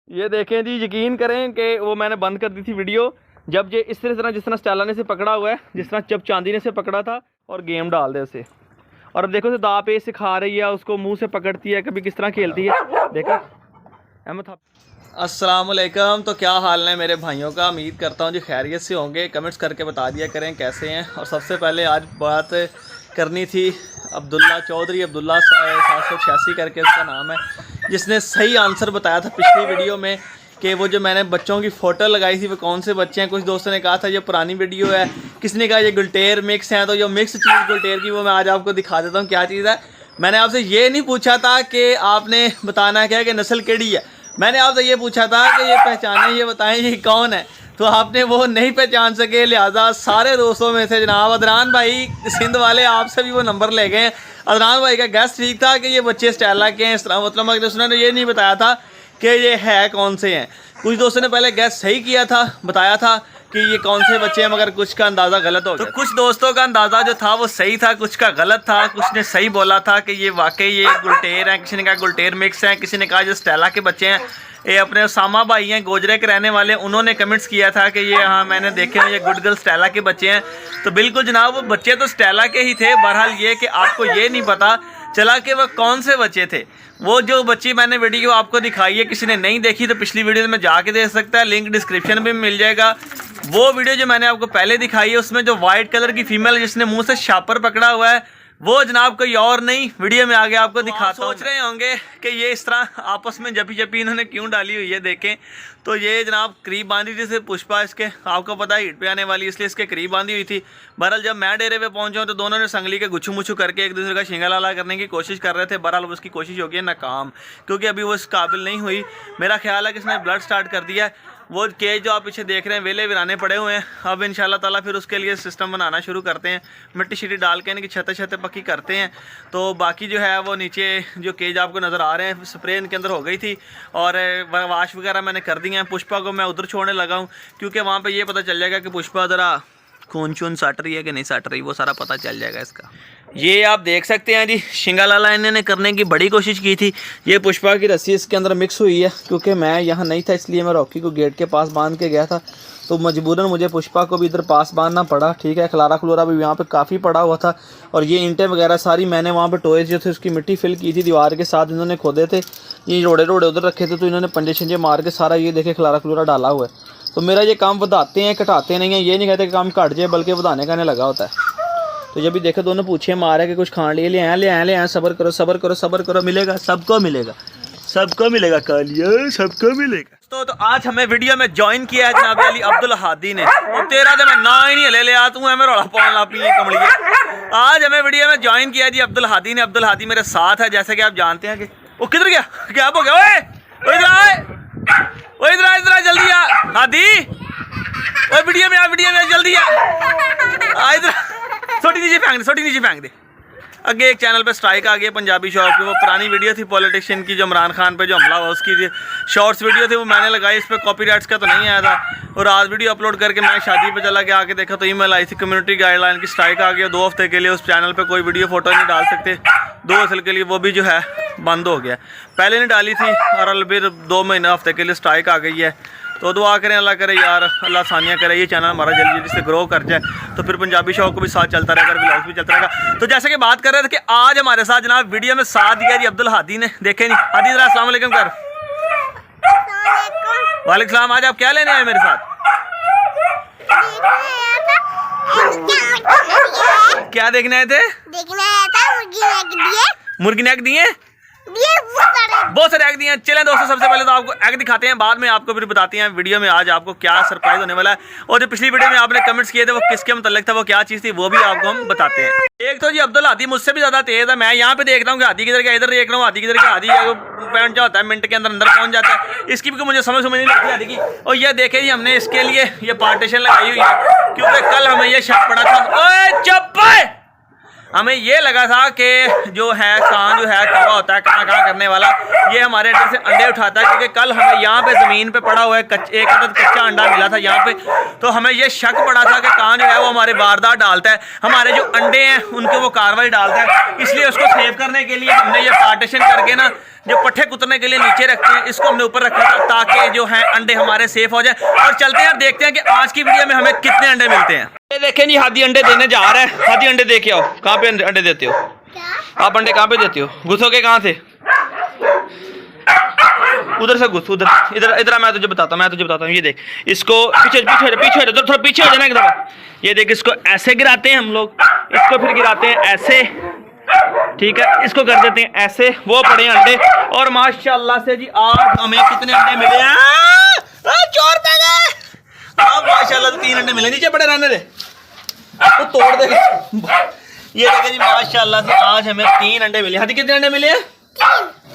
ये देखें जी, यकीन करें कि वो मैंने बंद कर दी थी वीडियो जब ये इस तरह जिस तरह स्टेला ने से पकड़ा हुआ है, जिस तरह जब चांदी ने से पकड़ा था, और गेम डाल दे उसे। और अब देखो दाव पे सिखा रही है उसको, मुंह से पकड़ती है, कभी किस तरह खेलती है, देखा अहमद। अस्सलाम वालेकुम। तो क्या हाल है मेरे भाइयों का, उम्मीद करता हूँ जी खैरियत से होंगे। कमेंट्स करके बता दिया करें कैसे हैं। और सबसे पहले आज बात करनी थी अब्दुल्ला चौधरी, अब्दुल्ला 786 करके उसका नाम है, जिसने सही आंसर बताया था पिछली वीडियो में कि वो जो मैंने बच्चों की फ़ोटो लगाई थी वो कौन से बच्चे हैं। कुछ दोस्तों ने कहा था ये पुरानी वीडियो है, किसी ने कहा ये गुलटेर मिक्स हैं। तो जो मिक्स चीज़ गुलटेर की वो मैं आज आपको दिखा देता हूँ क्या चीज़ है। मैंने आपसे ये नहीं पूछा था कि आपने बताना क्या है कि नस्ल केड़ी है, मैंने आपसे ये पूछा था कि ये पहचाने, ये बताएं ये कौन है। तो आपने वो नहीं पहचान सके, लिहाजा सारे दोस्तों में से जनाब अदनान भाई सिंध वाले आपसे भी वो नंबर ले गए। अदनान भाई का गैस ठीक था कि ये बच्चे स्टेला के हैं, इस तरह मतलब अगर उसने ये नहीं बताया था कि ये है कौन से हैं। कुछ दोस्तों ने पहले गैस सही किया था, बताया था कि ये कौन से बच्चे हैं, मगर कुछ का अंदाज़ा गलत हो गया। तो कुछ दोस्तों का अंदाज़ा जो था वो सही था, कुछ का गलत था। कुछ ने सही बोला था कि ये वाकई ये गुलटेर हैं, किसी ने कहा गुलटेर मिक्स हैं, किसी ने कहा जो स्टेला के बच्चे हैं। ये अपने उसामा भाई हैं गोजरे के रहने वाले, उन्होंने कमेंट्स किया था कि ये हाँ मैंने देखे हैं ये गुड गर्ल स्टेला के बच्चे हैं। तो बिल्कुल जनाब वो बच्चे तो स्टेला के ही थे। बहरहाल ये कि आपको ये नहीं पता चला कि वह कौन से बच्चे थे। वो जो बच्ची मैंने वीडियो आपको दिखाई है, किसी ने नहीं देखी तो पिछली वीडियो में जाके देख सकता है, लिंक डिस्क्रिप्शन में मिल जाएगा। वो वीडियो जो मैंने आपको पहले दिखाई है उसमें जो वाइट कलर की फीमेल जिसने मुंह से शापर पकड़ा हुआ है वो जनाब कोई और नहीं, वीडियो में आगे आपको दिखाता हूँ। सोच रहे होंगे कि ये इस तरह आपस में जपी इन्होंने क्यों डाली हुई है, देखें तो ये जनाब करीब बांधी थी से पुष्पा, इसके आपको पता है हीट पे आने वाली, इसलिए इसके करीब बांधी हुई थी। बहरहाल जब मैं डेरे पे पहुंचा तो दोनों ने संगली के गुच्छू मुच्छू करके एक दूसरे का शिंगा लाला करने की कोशिश कर रहे थे। बहरहाल उसकी कोशिश हो गई नाकाम, क्योंकि अभी वो इस काबिल नहीं हुई। मेरा ख्याल है कि इसने ब्लड स्टार्ट कर दिया है। वो केज जो आप पीछे देख रहे हैं वेले वीराने पड़े हुए हैं। अब इंशाल्लाह ताला फिर उसके लिए सिस्टम बनाना शुरू करते हैं, मिट्टी शिट्टी डाल के इनकी छतें छतें पक्की करते हैं। तो बाकी जो है वो नीचे जो केज आपको नज़र आ रहे हैं स्प्रे इनके अंदर हो गई थी और वाश वगैरह मैंने कर दी हैं। पुष्पा को मैं उधर छोड़ने लगा हूँ क्योंकि वहाँ पर ये पता चल जाएगा कि पुष्पा ज़रा खून चून सट रही है कि नहीं सट रही, वो सारा पता चल जाएगा इसका। ये आप देख सकते हैं जी शिंगा लाला इन्होंने करने की बड़ी कोशिश की थी। ये पुष्पा की रस्सी इसके अंदर मिक्स हुई है, क्योंकि मैं यहाँ नहीं था इसलिए मैं रॉकी को गेट के पास बांध के गया था, तो मजबूरन मुझे पुष्पा को भी इधर पास बांधना पड़ा। ठीक है, खलारा खलोरा भी यहाँ पे काफ़ी पड़ा हुआ था और ये ईंटें वगैरह सारी मैंने वहाँ पे टोए जो थे उसकी मिट्टी फिल की थी, दीवार के साथ इन्होंने खोदे थे, ये रोड़े रोड़े उधर रखे थे, तो इन्होंने पंजे शंजे मार के सारा ये देखे खलारा खलोरा डाला हुआ है। तो मेरा ये काम बढ़ाते हैं घटाते नहीं हैं, ये नहीं कहते कि काम घट जाए बल्कि बढ़ाने का नहीं लगा होता है। तो जब भी देखो दोनों पूछे मारे कि कुछ खान लिए ले आए, सब्र करो सब्र करो सब्र करो, मिलेगा सबको मिलेगा, सबको मिलेगा कालिया, सबको मिलेगा। तो आज हमें वीडियो में ज्वाइन किया है जनाब अली अब्दुल हादी ने। और तेरा तो मैं ना ही नहीं ले लिया, तू हमें रोड़ा पान ला पी कमलिए। आज हमें वीडियो में ज्वाइन किया जी अब्दुल हादी ने। अब्दुल हादी मेरे साथ है, जैसे कि आप जानते हैं कि वो किधर गया, क्या हो गया, ओए इधर आए, ओए इधर आ जल्दी आ हादी, ओए वीडियो में आ, वीडियो में जल्दी आ इधर, छोटी नीचे फेंक दे। आगे एक चैनल पे स्ट्राइक आ गया पंजाबी शॉप पे, वो पुरानी वीडियो थी पॉलिटिशियन की जो इमरान खान पे जो हमला हुआ उसकी शॉर्ट्स वीडियो थी, वो मैंने लगाई, इस पर कॉपीराइट्स का तो नहीं आया था। और आज वीडियो अपलोड करके मैं शादी पे चला गया, आके देखा तो ईमेल आई थी कम्युनिटी गाइडलाइन की स्ट्राइक आ गया। 2 हफ्ते के लिए उस चैनल पर कोई वीडियो फोटो नहीं डाल सकते, 2 हफ्ते के लिए वो भी जो है बंद हो गया। पहले नहीं डाली थी और फिर 2 महीने हफ्ते के लिए स्ट्राइक आ गई है। तो दुआ करें अल्लाह करे यार, अल्लाह आसानियाँ करे, ये चैनल हमारा जल्दी जल्दी से ग्रो कर जाए, तो फिर पंजाबी शौक को भी साथ चलता रहेगा, ब्लॉग्स भी चलता रहेगा। तो जैसे कि बात कर रहे थे कि आज हमारे साथ जनाब वीडियो में साथ दिया जी अब्दुल हादी ने। देखें नहीं हादी जरा अस्सलाम वालेकुम कर। वालेकुम सलाम। आज आप क्या लेने आए मेरे साथ? क्या देखने आए थे? मुर्गी ने एग दिए, बहुत सारे एग दिए हैं। चलें दोस्तों सबसे पहले तो आपको एग दिखाते हैं, बाद में आपको फिर बताते हैं वीडियो में आज आपको क्या सरप्राइज होने वाला है। और जो पिछली वीडियो में आपने कमेंट्स किए थे वो किसके मतलब था, वो क्या चीज़ थी, वो भी आपको हम बताते हैं। एक तो जी अब्दुल हादी मुझसे भी ज़्यादा तेज़ है, मैं यहाँ पे देख रहा हूँ कि हादी किधर गया, इधर देख रहा हूँ हादी किधर गया, हादी पैंट जो होता है मिनट के अंदर अंदर पहुँच जाता है, इसकी भी मुझे समझ नहीं लगती हादी की। और ये देखे जी हमने इसके लिए ये पार्टीशन लगाई हुई है, क्योंकि कल हमें ये शक पड़ा था। ओए चुप, हमें ये लगा था कि जो है कान जो है कौवा होता है कहाँ करने वाला, ये हमारे अंडे से अंडे उठाता है, क्योंकि कल हमें यहाँ पे ज़मीन पे पड़ा हुआ है एक अदद कच्चा अंडा मिला था यहाँ पे, तो हमें ये शक पड़ा था कि कान जो है वो हमारे वारदात डालता है, हमारे जो अंडे हैं उनके वो कार्रवाई डालता है। इसलिए उसको सेव करने के लिए हमने ये पार्टीशन करके ना जो पट्ठे कुतरने के लिए नीचे रखते हैं, इसको हमने ऊपर रखा था ताकि जो है अंडे हमारे सेफ हो जाए। और चलते हैं और देखते हैं कि आज की वीडियो में हमें कितने अंडे मिलते हैं। ये देखें जी, हादी अंडे देने जा रहा है। हादी अंडे दे के आओ। कहाँ पे अंडे देते हो आप? अंडे कहाँ पे देते हो? घुसोगे कहाँ से? उधर से घुस, उधर इधर इधर मैं तुझे बताता हूँ। ये देख, इसको पीछे थोड़ा पीछे हो जाना एकदम। ये देख, इसको ऐसे गिराते हैं हम लोग, इसको फिर गिराते हैं ऐसे, ठीक है, इसको कर देते हैं ऐसे, वो पड़े अंडे। और माशाल्लाह से जी आज हमें कितने अंडे मिले हैं? 4 पे गए। अब माशाल्लाह से 3 अंडे मिले। नीचे पड़े रहने दे, तो तोड़ दे। ये देखें जी, माशाल्लाह से आज हमें 3 अंडे मिले। हाथी कितने अंडे मिले हैं?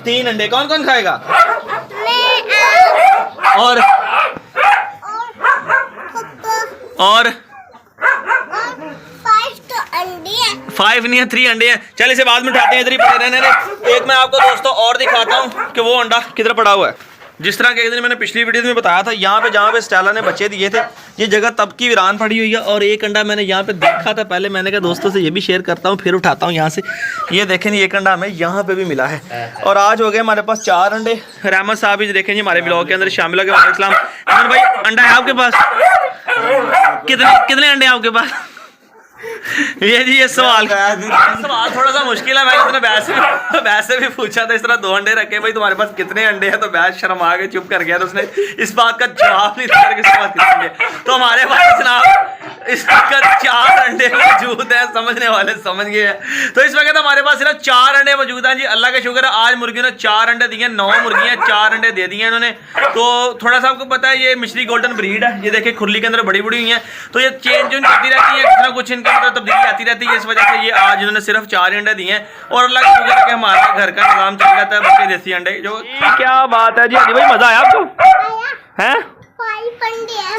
3 अंडे। कौन कौन खाएगा? और 5 नहीं है, 3 अंडे हैं। चल इसे बाद में उठाते हैं, इधर ही पड़े रहने दे। एक मैं आपको दोस्तों और दिखाता हूँ कि वो अंडा किधर पड़ा हुआ है। जिस तरह के एक दिन मैंने पिछली वीडियो में बताया था, यहाँ पे जहाँ पे स्टेला ने बच्चे दिए थे, ये जगह तब की वीरान पड़ी हुई है। और एक अंडा मैंने यहाँ पे देखा था पहले, मैंने कहा दोस्तों से ये भी शेयर करता हूँ, फिर उठाता हूँ यहाँ से। ये देखें नहीं, एक अंडा हमें यहाँ पे भी मिला है। और आज हो गए हमारे पास 4 अंडे। रहमत साहब भी देखें जी हमारे ब्लॉग के अंदर शामिल हो गए। वालेकुम अमन भाई, अंडा है आपके पास? कितने अंडे हैं आपके पास? ये जी, ये सवाल थोड़ा सा मुश्किल है। मैंने बैस से भी पूछा था, इस तरह 2 अंडे रखे, भाई तुम्हारे पास कितने अंडे हैं? तो बैस शर्म आ गए, चुप कर गया। तो उसने इस बात का जवाब नहीं दिया किसके पास कितने अंडे। तो हमारे पास जनाब इस वक्त 4 अंडे मौजूद हैं। समझने वाले समझ गए हैं। तो इस वक्त हमारे पास सिर्फ 4 अंडे मौजूद हैं जी। अल्लाह का शुक्र है, आज मुर्गियों ने 4 अंडे दिए। 9 मुर्गियाँ 4 अंडे दे दिए इन्होंने। तो थोड़ा सा आपको पता है, ये मिश्री गोल्डन ब्रीड है। ये देखिए खुरली के अंदर बड़ी बड़ी हुई हैं, तो ये चेंज करती रहती है, कुछ ना कुछ इनके अंदर तब्दीली आती रहती है। इस वजह से ये आज इन्होंने सिर्फ 4 अंडे दिए हैं। और अल्लाह का शुक्र है कि हमारा घर का निजाम चल जाता है, बच्चे देसी अंडे जो। क्या बात है जी, हादी भाई मजा आया आपको? हैं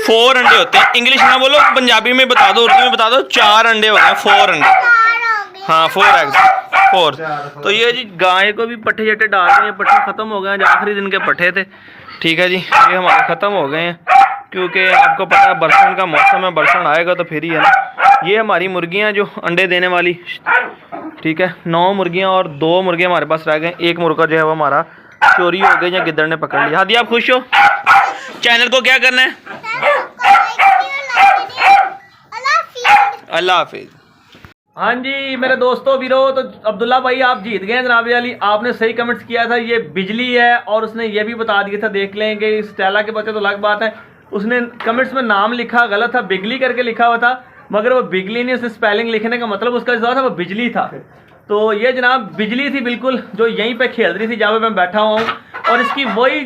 4 अंडे होते हैं। इंग्लिश ना बोलो, पंजाबी में बता दो, उर्दू में बता दो। 4 अंडे हो गए, 4 अंडे। हाँ 4 एग्स, 4। तो ये जी गाय को भी पट्ठे जट्टे डाल रहे हैं। पट्ठे खत्म हो गए हैं, जो आखिरी दिन के पट्ठे थे, ठीक है जी, ये हमारे खत्म हो गए हैं। क्योंकि आपको पता है बरसन का मौसम है, बरसन आएगा तो फिर ही है ना। ये हमारी मुर्गियाँ जो अंडे देने वाली, ठीक है, 9 मुर्गियाँ और 2 मुर्गे हमारे पास रह गए। एक मुर्गा जो है वो हमारा चोरी हो गया या गिद्दड़ ने पकड़ लिया। हादी आप खुश हो? चैनल को क्या करना है? अल्लाह हाफिज। हाँ जी मेरे दोस्तों वीरो, तो अब्दुल्ला भाई आप जीत गए जनाब अली। आपने सही कमेंट्स किया था, ये बिजली है। और उसने ये भी बता दिया था, देख लें कि स्टेला के बच्चे तो अलग बात है। उसने कमेंट्स में नाम लिखा गलत था, बिगली करके लिखा हुआ था, मगर वो बिगली नहीं, उसने स्पेलिंग लिखने का मतलब उसका जो था वो बिजली था। तो ये जनाब बिजली थी बिल्कुल, जो यहीं पे खेल रही थी जहाँ पे मैं बैठा हुआ हूँ। और इसकी वही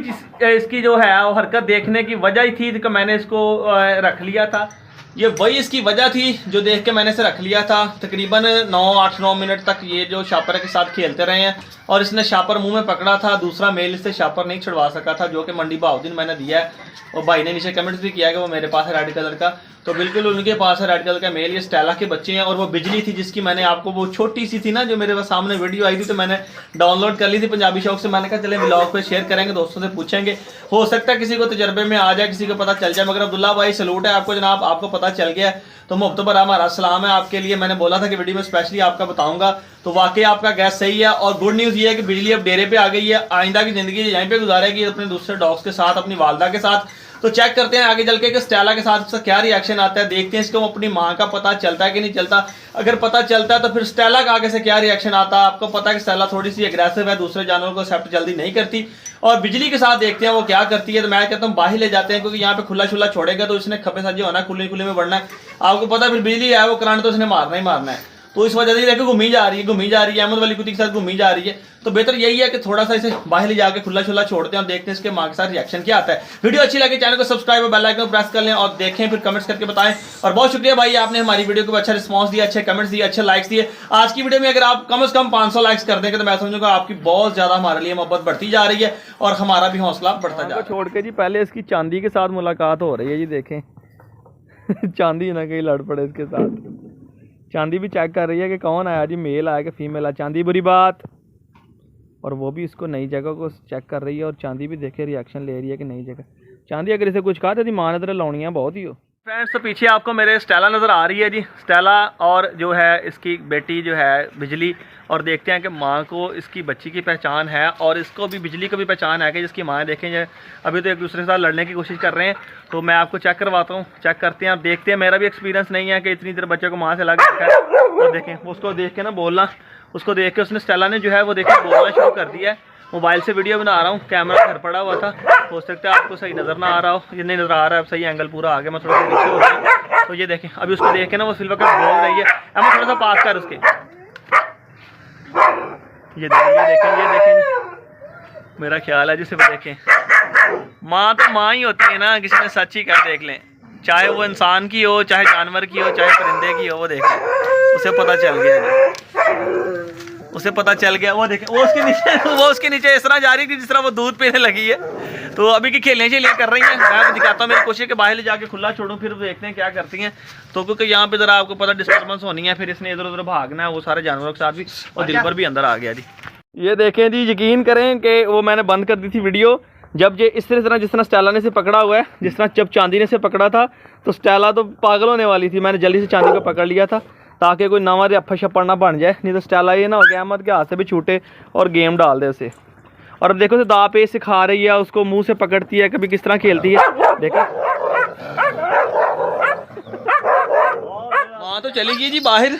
इसकी जो है वो हरकत देखने की वजह ही थी कि मैंने इसको रख लिया था। ये वही इसकी वजह थी जो देख के मैंने इसे रख लिया था। तकरीबन 8-9 मिनट तक ये जो शापर के साथ खेलते रहे हैं। और इसने शापर मुंह में पकड़ा था, दूसरा मेल इससे शापर नहीं छुड़वा सका था, जो कि मंडी बहाउद्दीन मैंने दिया है। और भाई ने नीचे कमेंट्स भी किया कि वो मेरे पास है रेड कलर का, तो बिल्कुल उनके पास है रेड कलर का मेल। ये स्टेला के बच्चे हैं। और वो बिजली थी जिसकी मैंने आपको, वो छोटी सी थी ना जो मेरे पास सामने वीडियो आई थी, तो मैंने डाउनलोड कर ली थी पंजाबी शौक से। मैंने कहा चले व्लॉग पे शेयर करेंगे, दोस्तों से पूछेंगे, हो सकता है किसी को तजर्बे में आ जाए, किसी को पता चल जाए। मगर अब्दुल्ला भाई सलूट है आपको जनाब, आपको पता चल गया, तो मुफ्त पर हमारा सलाम है आपके लिए। मैंने बोला था कि वीडियो में स्पेशली आपका बताऊंगा, तो वाकई आपका गैस सही है। और गुड न्यूज़ ये है कि बिजली अब डेरे पे आ गई है। आइंदा की ज़िंदगी यहीं पे गुजारेगी अपने दूसरे डॉग्स के साथ, अपनी वालदा के साथ। तो चेक करते हैं आगे चल के कि स्टेला के साथ इसका क्या रिएक्शन आता है। देखते हैं इसको अपनी माँ का पता चलता है कि नहीं चलता। अगर पता चलता है तो फिर स्टेला का आगे से क्या रिएक्शन आता है। आपको पता है कि स्टेला थोड़ी सी एग्रेसिव है, दूसरे जानवरों को एक्सेप्ट जल्दी नहीं करती। और बिजली के साथ देखते हैं वो क्या करती है। तो मैं कहता हूँ बाहर ले जाते हैं, क्योंकि यहाँ पे खुला शुला छोड़ेगा तो इसने खपे साझे होना, खुले खुले में बढ़ना है। आपको पता है फिर बिजली है वो करंट तो इसने मारना ही मारना है। तो इस वजह से देखो घूमी जा रही है, अहमद वाली कुत्ती के साथ घूमी जा रही है। तो बेहतर यही है कि थोड़ा सा इसे बाहर ले जाके खुला शुला छोड़ते हैं और देखते हैं इसके माँ के साथ रिएक्शन क्या आता है। वीडियो अच्छी लगे चैनल को सब्सक्राइब और बेल आइकन प्रेस कर लें और देखें, फिर कमेंट्स करके बताएं। और बहुत शुक्रिया भाई, आपने हमारी वीडियो को अच्छा रिस्पॉन्स दिया, अच्छे कमेंट्स दिए, अच्छे लाइक्स दिए। आज की वीडियो में अगर आप कम से कम 500 लाइक्स कर देंगे तो मैं समझूंगा आपकी बहुत ज्यादा हमारे लिए मोहब्बत बढ़ती जा रही है और हमारा भी हौसला बढ़ता जा रहा है। छोड़ के जी पहले इसकी चांदी के साथ मुलाकात हो रही है जी, देखें चांदी ना कहीं लड़ पड़े इसके साथ। चांदी भी चेक कर रही है कि कौन आया जी, मेल आया कि फीमेल आया। चांदी बुरी बात। और वो भी इसको नई जगह को चेक कर रही है और चांदी भी देखे रिएक्शन ले रही है कि नई जगह। चांदी अगर इसे कुछ कहा तो माँ ने तरह लाउनियाँ बहुत ही हो। फ्रेंड्स तो पीछे आपको मेरे स्टेला नज़र आ रही है जी, स्टेला और जो है इसकी बेटी जो है बिजली। और देखते हैं कि माँ को इसकी बच्ची की पहचान है और इसको भी बिजली को भी पहचान है कि जिसकी माँ देखें जो अभी तो एक दूसरे के साथ लड़ने की कोशिश कर रहे हैं। तो मैं आपको चेक करवाता हूँ, चेक करते हैं, आप देखते हैं। मेरा भी एक्सपीरियंस नहीं है कि इतनी देर बच्चे को माँ से लग रखा है। और देखें उसको देख के ना बोलना, उसको देख के उसने स्टेला ने जो है वो देखें बोलना शुरू कर दिया है। मोबाइल से वीडियो बना रहा हूँ, कैमरा घर पड़ा हुआ था, हो सकता है आपको सही नज़र ना आ रहा हो। ये नहीं नज़र आ रहा है, अब सही एंगल पूरा आ गया, मैं थोड़ा सा पीछे हो गया। तो ये देखें अभी उसको देख के ना वो सिल्वर का बोल रही है। अब मैं थोड़ा सा पास कर उसके, ये देखें मेरा ख्याल है जिसे वो देखें। माँ तो माँ ही होती है ना, किसी ने सच ही कहा, देख लें, चाहे वो इंसान की हो, चाहे जानवर की हो, चाहे परिंदे की हो, वो देख लें, उसे पता चल गया, उसे पता चल गया। वो देखें वो उसके नीचे इस तरह जा रही थी जिस तरह वो दूध पीने लगी है। तो अभी की खेलने कर रही हैं, मैं दिखाता हूँ। मेरी कोशिश है कि बाहर ले जाके खुला छोड़ूं, फिर देखते हैं क्या करती हैं। तो क्योंकि यहाँ पे ज़रा आपको पता डिस्टर्बेंस होनी है, फिर इसने इधर उधर भागना है वो सारे जानवरों के साथ भी। और दिल पर भी अंदर आ गया जी। ये देखें जी, यकीन करें कि वो मैंने बंद कर दी थी वीडियो जब ये इस तरह जिस तरह स्टेला ने से पकड़ा हुआ है, जिस तरह जब चांदी ने से पकड़ा था तो स्टेला तो पागल होने वाली थी। मैंने जल्दी से चांदी को पकड़ लिया था ताकि कोई नवा रफा शप्पड़ ना बन जाए, नहीं तो स्टेला ये ना हो गया अहमद के हाथ से भी छूटे और गेम डाल दे उसे। और अब देखो उसे दाव पेच सिखा रही है, उसको मुंह से पकड़ती है, कभी किस तरह खेलती है देखो। वहाँ तो चली गई जी बाहर,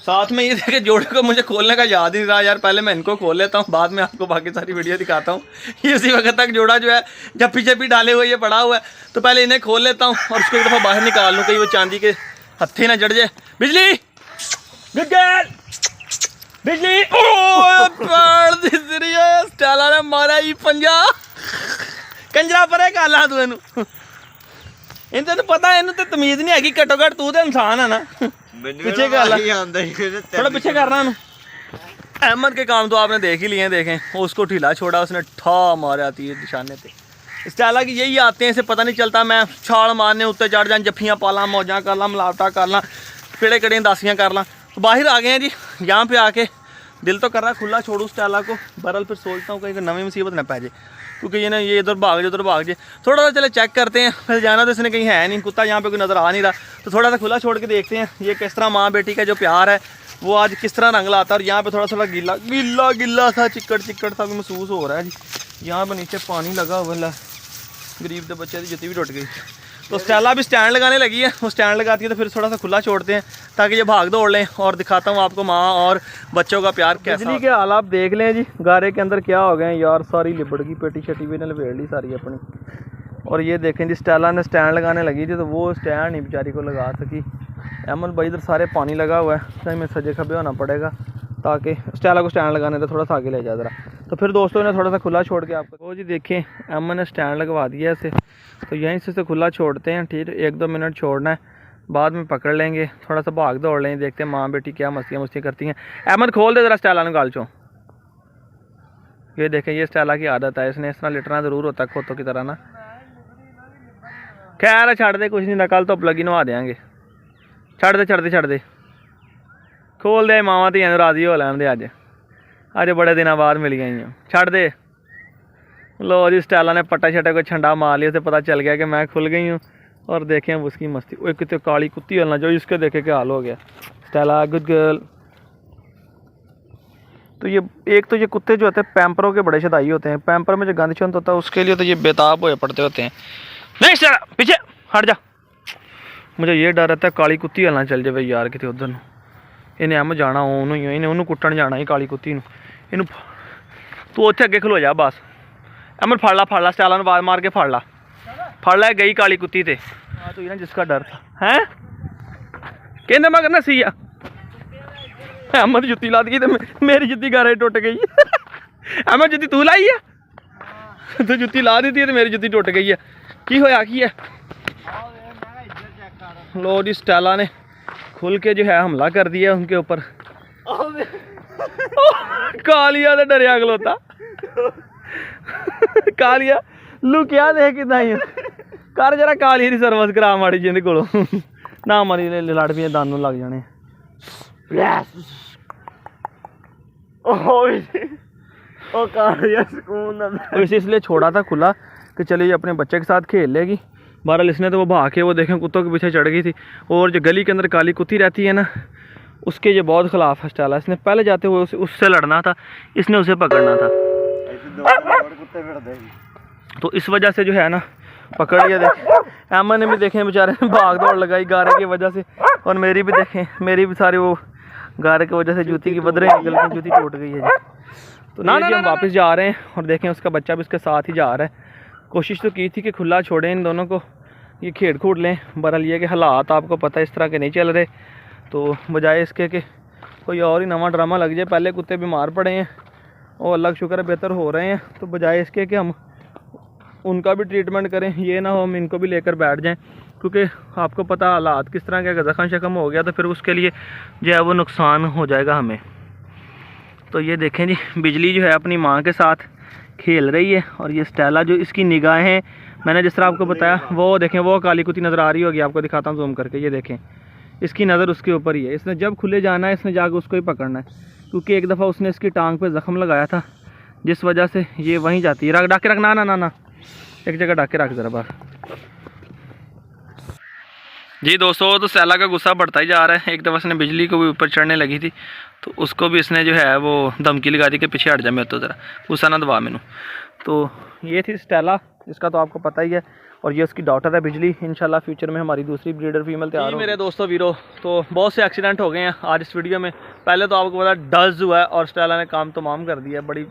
साथ में ये देखे जोड़े को मुझे खोलने का याद ही रहा यार। पहले मैं इनको खोल लेता हूँ, बाद में आपको बाकी सारी वीडियो दिखाता हूँ। ये उसी वक्त तक जोड़ा जो है जप्पी डाले हुए ये पड़ा हुआ है, तो पहले इन्हें खोल लेता हूँ और उसको एक दफ़ा बाहर निकाल लूँ, कहीं वो चांदी के हत्थे ना जड़ जाए। बिजली, गुड गर्ल, बिजली। स्टेला ने मारा ही पंजा, कंजरा परे काला तू इनू, इन तेन पता है, इन ते तमीज नहीं हैगी, घट्टो घट्ट तू तो इंसान है ना। पीछे कर थोड़ा पीछे कर रहा हूँ। अहमद के काम तो आपने देख ही लिए, देखें उसको ढीला छोड़ा, उसने ठा मारा थी निशाने पे। स्टेला की यही आते हैं, इसे पता नहीं चलता। मैं छाल मारने उत्ते चढ़ जाए, जफ्फियाँ पाला, मौजा कर ला, मिलावटा कर ला, पेड़े कड़े दासियाँ कर ला। तो बाहर आ गए हैं जी, यहाँ पे आके दिल तो कर रहा है खुला छोड़ू स्टेला को, बहरहाल फिर सोचता हूँ कहीं नवी मुसीबत ना पै जाए, क्योंकि ये ना ये इधर भाग जाए उधर भाग जाए। थोड़ा सा चले चेक करते हैं, फिर जाना तो इसने कहीं है नहीं, कुत्ता यहाँ पे कोई नज़र आ नहीं रहा, तो थोड़ा सा खुला छोड़ के देखते हैं ये किस तरह माँ बेटी का जो प्यार है वो आज किस तरह रंग लाता है। और यहाँ पे थोड़ा गिल्ला सा चिक्कड़ सा भी महसूस हो रहा है जी। यहाँ पर नीचे पानी लगा हुआ है, गरीब के बच्चे की जुत्ती भी टूट गई। तो स्टेला भी स्टैंड लगाने लगी है, वो स्टैंड लगाती है तो फिर थोड़ा सा खुला छोड़ते हैं ताकि ये भाग दौड़ लें। और दिखाता हूँ आपको माँ और बच्चों का प्यार कैसा। बिजली के हाल आप देख लें जी, गारे के अंदर क्या हो गए यार, सारी लिबड़ की पेटी शटी भी ने लपेट ली सारी अपनी। और ये देखें जी, स्टेला ने स्टैंड लगाने लगी थी तो वो स्टैंड नहीं बेचारी को लगा सकी। अहमद भाई इधर सारे पानी लगा हुआ है, तो हमें सजे खबे होना पड़ेगा ताकि स्टेला को स्टैंड लगाने तो थोड़ा सा आगे ले जाए ज़रा। तो फिर दोस्तों ने थोड़ा सा खुला छोड़ के आपको वो जी देखें अहमद ने स्टैंड लगवा दिया इसे, तो यहीं से खुला छोड़ते हैं। ठीक 1-2 मिनट छोड़ना है, बाद में पकड़ लेंगे, थोड़ा सा भाग दौड़ लेंगे, देखते हैं माँ बेटी क्या मस्ती करती हैं। अहमद खोल दे ज़रा स्टेला ने गाल चो। ये देखें ये स्टेला की आदत है, इसने इस तरह लिटना ज़रूर होता है खोतों की तरह ना। खैर छड़ दे, कुछ नहीं था, कल धुप लगी नवा देंगे। छड़ दे खोल दे, मावां धियां राजी हो लैन दे। अज बड़े दिनों बाद मिल गई छड़ दे। लो जी स्टेला ने पट्टा शट्टा को छंडा मार लिया, उसे पता चल गया कि मैं खुल गई हूँ। और देखें उसकी मस्ती, वो कितने काली कुत्ती हलना जो इसके देखे क्या हाल हो गया। Stella good girl. तो ये एक तो ये कुत्ते जो होते हैं पैम्परों के बड़े शदाई होते हैं, पैम्पर में जो गंद शंद होता है उसके लिए तो ये बेताब हुए पड़ते होते हैं। नहीं स्टेला पीछे हट जा, मुझे ये डर रहता है काली कुत्ती हलना चल जाए यार कितने उधर। इन्हें अम जाना उन्होंने इन्हें उन्होंने कुट्टन जाना ही काली कुत्ती इन। तू उत्थे अगे खलो जा बस। अमर फड़ ला स्टेला ने आवाज मार के फड़ ला गई काली कुत्ती ते। तो ये ना जिसका डर था हैं कहते मैं करना सी अमर जुत्ती ला दी तो मेरी जुत्ती गारे टुट गई। अमर जुत्ती तू लाई है, तू जुत्ती ला दी थी तो मेरी जुत्ती टुट गई है। की होया की है। लो जी स्टेला ने खुल के जो है हमला कर दिया उनके ऊपर। कालिया तो डरिया खलोता। कालिया लू क्या देख कि कर जरा काली की सर्विस करा माड़ी जिंद को ना मारी लड़ पे दंद लग जाने। तो इसे इसलिए छोड़ा था खुला कि चलिए अपने बच्चे के साथ खेल लेगी। बहरहाल इसने तो वो भाग के वो देखें कुत्तों के पीछे चढ़ गई थी। और जो गली के अंदर काली कुत्ती रहती है ना, उसके ये बहुत ख़िलाफ़ है स्टेला। इसने पहले जाते हुए उससे लड़ना था, इसने उसे पकड़ना था। तो इस वजह से जो है ना पकड़ लिया। देखें अमन ने भी देखें बेचारे भाग दौड़ लगाई गारे की वजह से। और मेरी भी देखें, मेरी भी सारी वो गारे की वजह से जूती की बदरें निकल गई, जूती टूट गई है जी। तो ना हम वापस जा रहे हैं और देखें उसका बच्चा भी उसके साथ ही जा रहा है। कोशिश तो की थी कि खुला छोड़ें इन दोनों को, ये खेड़ खूड़ लें। बहरहाल ये कि हालात आपको पता है इस तरह के नहीं चल रहे। तो बजाय इसके कि कोई और ही नवा ड्रामा लग जाए, पहले कुत्ते बीमार पड़े हैं और अल्लाह का शुक्र है बेहतर हो रहे हैं, तो बजाय इसके कि हम उनका भी ट्रीटमेंट करें, ये ना हो हम इनको भी लेकर बैठ जाएं। क्योंकि आपको पता हालात किस तरह के, अगर ज़ख़म शख़म हो गया तो फिर उसके लिए जो है वो नुकसान हो जाएगा हमें। तो ये देखें जी, बिजली जो है अपनी माँ के साथ खेल रही है। और ये स्टेला जो इसकी निगाहें मैंने जिस तरह आपको बताया, वो देखें वो काली कुत्ती नज़र आ रही होगी, आपको दिखाता हूँ जूम करके। ये देखें इसकी नज़र उसके ऊपर ही है। इसने जब खुले जाना है इसने जाकर उसको ही पकड़ना है। क्योंकि एक दफ़ा उसने इसकी टांग पे ज़ख़म लगाया था, जिस वजह से ये वहीं जाती है। रख डाके रखना, ना ना एक जगह डाके रख ज़रा बाहर। जी दोस्तों, तो स्टेला का गुस्सा बढ़ता ही जा रहा है। एक दफ़ा इसने बिजली को भी ऊपर चढ़ने लगी थी, तो उसको भी इसने जो है वो धमकी लगा दी कि पीछे हट जा, मैं तो ज़रा गुस्सा ना दबा मैनू। तो ये थी स्टेला, इसका तो आपको पता ही है। और ये उसकी डॉटर है बिजली। इंशाल्लाह फ्यूचर में हमारी दूसरी ब्रीडर फीमेल तैयार हो। मेरे दोस्तों वीरो, तो बहुत से एक्सीडेंट हो गए हैं आज इस वीडियो में। पहले तो आपको पता डज हुआ है और स्टेला ने काम तमाम कर दिया है, बड़ी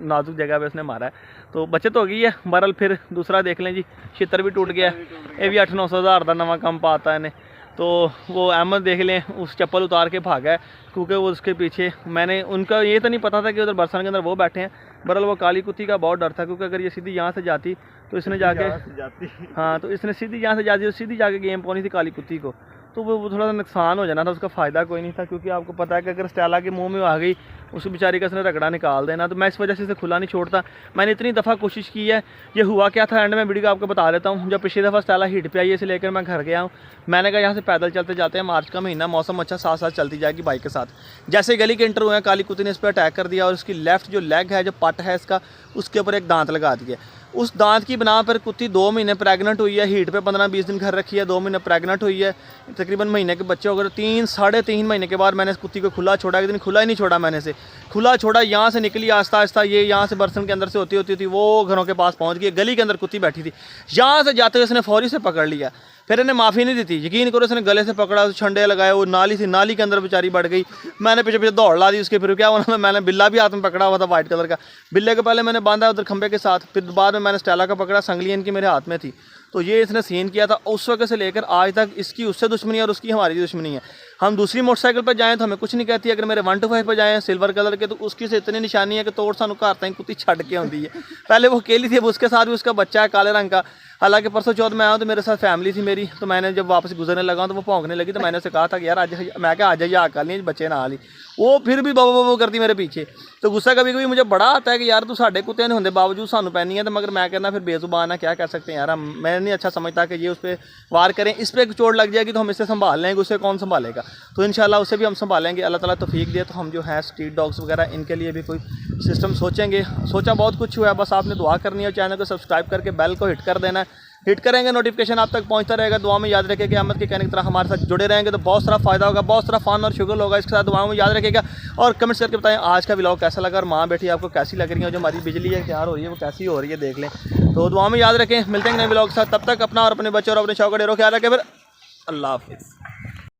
नाजुक जगह पे उसने मारा है। तो बचत हो गई है। बहरहाल फिर दूसरा देख लें जी, छितर भी टूट गया है। ये भी 800-900 हज़ार का नवा काम पाता है इन्हें। तो वो अहमद देख लें, उस चप्पल उतार के भागा है, क्योंकि वो उसके पीछे मैंने उनका ये तो नहीं पता था कि उधर बरसात के अंदर वो बैठे हैं। बहरहाल वो काली कुत्ती का बहुत डर था, क्योंकि अगर ये सीधी यहाँ से जाती तो इसने जाके हाँ, तो इसने सीधी यहाँ से जाती तो सीधी जाके गेम पानी थी काली कुत्ती को, तो वो थोड़ा सा नुकसान हो जाना था, उसका फ़ायदा कोई नहीं था। क्योंकि आपको पता है कि अगर स्टेला के मुंह में आ गई, उस बेचारी का इसने रगड़ा निकाल देना। तो मैं इस वजह से इसे खुला नहीं छोड़ता। मैंने इतनी दफ़ा कोशिश की है। ये हुआ क्या था एंड में वीडियो आपको बता देता हूँ। जब पिछली दफ़ा स्टेला हीट पे आई, इसे लेकर मैं घर गया हूँ। मैंने कहा यहाँ से पैदल चलते जाते हैं, मार्च का महीना, मौसम अच्छा, साथ साथ चलती जाएगी बाइक के साथ। जैसे गली के इंटर हुए, काली कुत्ती ने इस पर अटैक कर दिया और उसकी लेफ्ट जो लेग है, जो पट है इसका, उसके ऊपर एक दांत लगा दिया। उस दांत की बना पर कुत्ती 2 महीने प्रेग्नेंट हुई है। हीट पे 15-20 दिन घर रखी है, 2 महीने प्रेग्नेंट हुई है। तकरीबन महीने के बच्चे हो गए। 3-3.5 महीने के बाद मैंने इस कुत्ती को खुला छोड़ा। एक दिन खुला ही नहीं छोड़ा मैंने से, खुला छोड़ा, यहाँ से निकली आस्ता आस्ता। ये यहाँ से बर्सन के अंदर से होती थी वो घरों के पास पहुँच गई। गली के अंदर कुत्ती बैठी थी, यहाँ से जाते हुए इसने फौरी से पकड़ लिया। फिर इन्हें माफ़ी नहीं दी थी, यकीन करो। इसने गले से पकड़ा, छंडे लगाए, वो नाली थी, नाली के अंदर बेचारी बढ़ गई। मैंने पीछे पीछे दौड़ ला दी उसके। फिर क्या हुआ, मैंने बिल्ला भी हाथ में पकड़ा हुआ था वाइट कलर का। बिल्ले को पहले मैंने बांधा उधर खंबे के साथ, फिर बाद में मैंने स्टेला का पकड़ा, संगली इनकी मेरे हाथ में थी। तो ये इसने सीन किया था। उस वक्त से लेकर आज तक इसकी उससे दुश्मनी है और उसकी हमारी दुश्मनी है। हम दूसरी मोटरसाइकिल पर जाएँ तो हमें कुछ नहीं कहती। अगर मेरे 125 पर जाएँ सिल्वर कलर के, तो उसकी से इतनी निशानी है कि तोड़ सानू घर तक कुत्ती छड़ के आती है। पहले वो अकेली थी, अब उसके साथ भी उसका बच्चा है काले रंग का। हालांकि परसों चौथ में आया तो मेरे साथ फैमिली थी मेरी। तो मैंने जब वापस गुजरने लगा तो वो भौंकने लगी। तो मैंने उसे कहा था कि यार आज, मैं क्या आ जाइए आकर नहीं, बच्चे ना ली। वो फिर भी बबो करती मेरे पीछे। तो गुस्सा कभी कभी मुझे बड़ा आता है कि यार तू साढ़े कुत्ते ने होने बावजूद सानू पैनी है। तो मगर मैं कहना फिर बेजुबान है, क्या कह सकते हैं यार। मैं नहीं अच्छा समझता कि ये उस पर वार करें। इस पर चोट लग जाएगी तो हम इससे संभाल लेंगे, उससे कौन संभालेगा। तो इंशाल्लाह उसे भी हम संभालेंगे। अल्लाह ताला तौफीक दिए तो हम जो है स्ट्रीट डॉग्स वगैरह इनके लिए भी कोई सिस्टम सोचेंगे। सोचा बहुत कुछ हुआ है, बस आपने दुआ करनी है। चैनल को सब्सक्राइब करके बेल को हिट कर देना है। हिट करेंगे, नोटिफिकेशन आप तक पहुंचता रहेगा। दुआ में याद रखिएगा, अहमद के कहने की तरह हमारे साथ जुड़े रहेंगे तो बहुत सारा फ़ायदा होगा, बहुत सारा फन और शुगर होगा। इसके साथ दुआ में याद रखिएगा और कमेंट्स करके बताएं आज का व्लॉग कैसा लगा और माँ बेटी आपको कैसी लग रही है। जो हमारी बिजली है तैयार हो रही है वो कैसी हो रही है देख लें। तो दुआ में याद रखें। मिलते हैं नए व्लॉग के साथ, तब तक अपना और अपने बच्चों और अपने शौक का ढेरों ख्याल रखें। फिर अल्लाह हाफिज़।